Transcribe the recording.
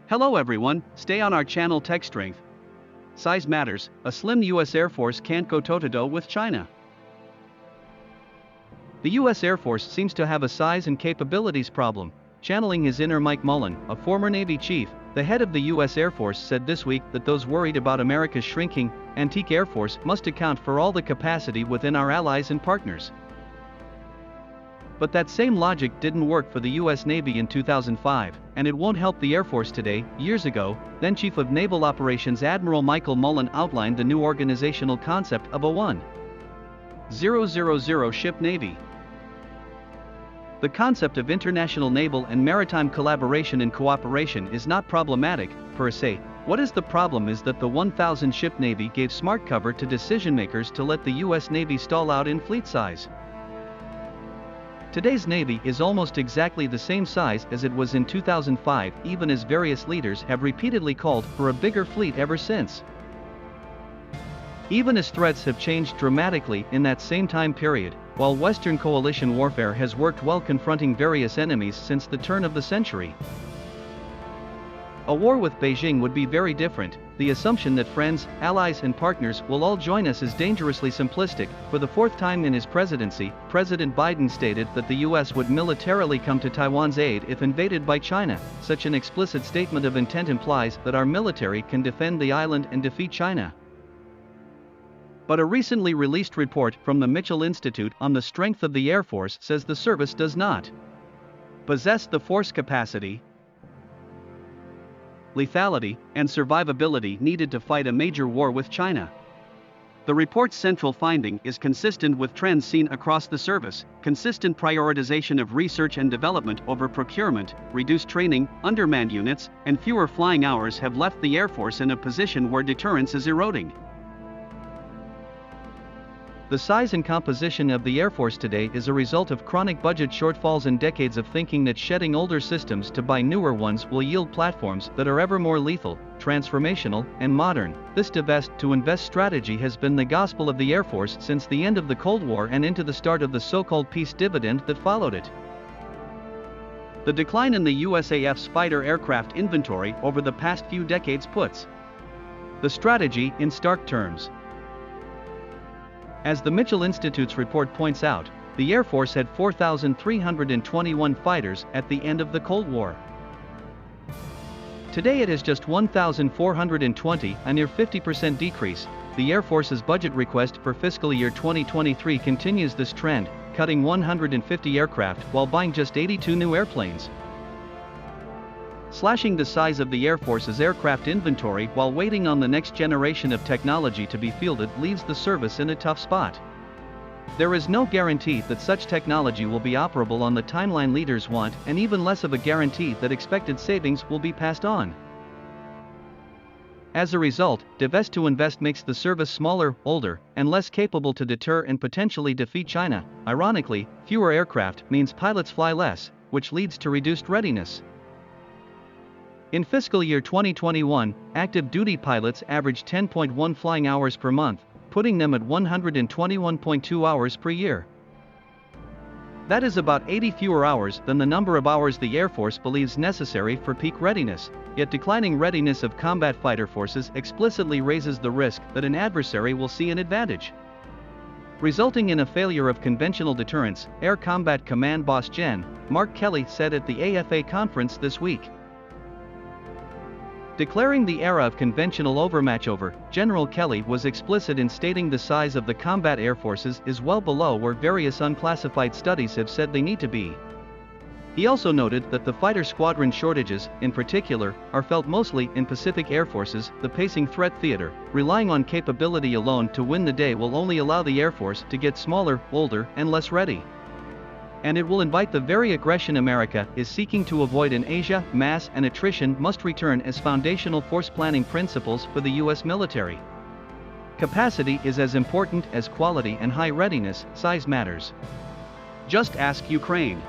Hello everyone, stay on our channel Tech Strength. Size matters, a slim US Air Force can't go toe-to-toe with China. The US Air Force seems to have a size and capabilities problem. Channeling his inner Mike Mullen, a former Navy chief, the head of the US Air Force said this week that those worried about America's shrinking, antique Air Force must account for all the capacity within our allies and partners. But that same logic didn't work for the US Navy in 2005, and it won't help the Air Force today. Years ago, then Chief of Naval Operations Admiral Mike Mullen outlined the new organizational concept of a 1,000 ship Navy. The concept of international naval and maritime collaboration and cooperation is not problematic, per se. What is the problem is that the 1,000 ship Navy gave smart cover to decision makers to let the US Navy stall out in fleet size. Today's Navy is almost exactly the same size as it was in 2005, even as various leaders have repeatedly called for a bigger fleet ever since. Even as threats have changed dramatically in that same time period, while Western coalition warfare has worked well confronting various enemies since the turn of the century. A war with Beijing would be very different. The assumption that friends, allies and partners will all join us is dangerously simplistic. For the fourth time in his presidency, President Biden stated that the US would militarily come to Taiwan's aid if invaded by China. Such an explicit statement of intent implies that our military can defend the island and defeat China. But a recently released report from the Mitchell Institute on the strength of the Air Force says the service does not possess the force capacity, lethality, and survivability needed to fight a major war with China. The report's central finding is consistent with trends seen across the service: consistent prioritization of research and development over procurement, reduced training, undermanned units, and fewer flying hours have left the Air Force in a position where deterrence is eroding. The size and composition of the Air Force today is a result of chronic budget shortfalls and decades of thinking that shedding older systems to buy newer ones will yield platforms that are ever more lethal, transformational, and modern. This divest to invest strategy has been the gospel of the Air Force since the end of the Cold War and into the start of the so-called peace dividend that followed it. The decline in the USAF's fighter aircraft inventory over the past few decades puts the strategy in stark terms. As the Mitchell Institute's report points out, the Air Force had 4,321 fighters at the end of the Cold War. Today it has just 1,420, a near 50% decrease. The Air Force's budget request for fiscal year 2023 continues this trend, cutting 150 aircraft while buying just 82 new airplanes. Slashing the size of the Air Force's aircraft inventory while waiting on the next generation of technology to be fielded leaves the service in a tough spot. There is no guarantee that such technology will be operable on the timeline leaders want, and even less of a guarantee that expected savings will be passed on. As a result, divest to invest makes the service smaller, older, and less capable to deter and potentially defeat China. Ironically, fewer aircraft means pilots fly less, which leads to reduced readiness. In fiscal year 2021, active duty pilots averaged 10.1 flying hours per month, putting them at 121.2 hours per year. That is about 80 fewer hours than the number of hours the Air Force believes necessary for peak readiness, yet declining readiness of combat fighter forces explicitly raises the risk that an adversary will see an advantage, resulting in a failure of conventional deterrence, Air Combat Command Boss Gen. Mark Kelly said at the AFA conference this week. Declaring the era of conventional overmatch over, General Kelly was explicit in stating the size of the combat air forces is well below where various unclassified studies have said they need to be. He also noted that the fighter squadron shortages, in particular, are felt mostly in Pacific Air Forces, the pacing threat theater. Relying on capability alone to win the day will only allow the Air Force to get smaller, older, and less ready. And it will invite the very aggression America is seeking to avoid in Asia. Mass and attrition must return as foundational force planning principles for the US military. Capacity is as important as quality, and high readiness. Size matters. Just ask Ukraine.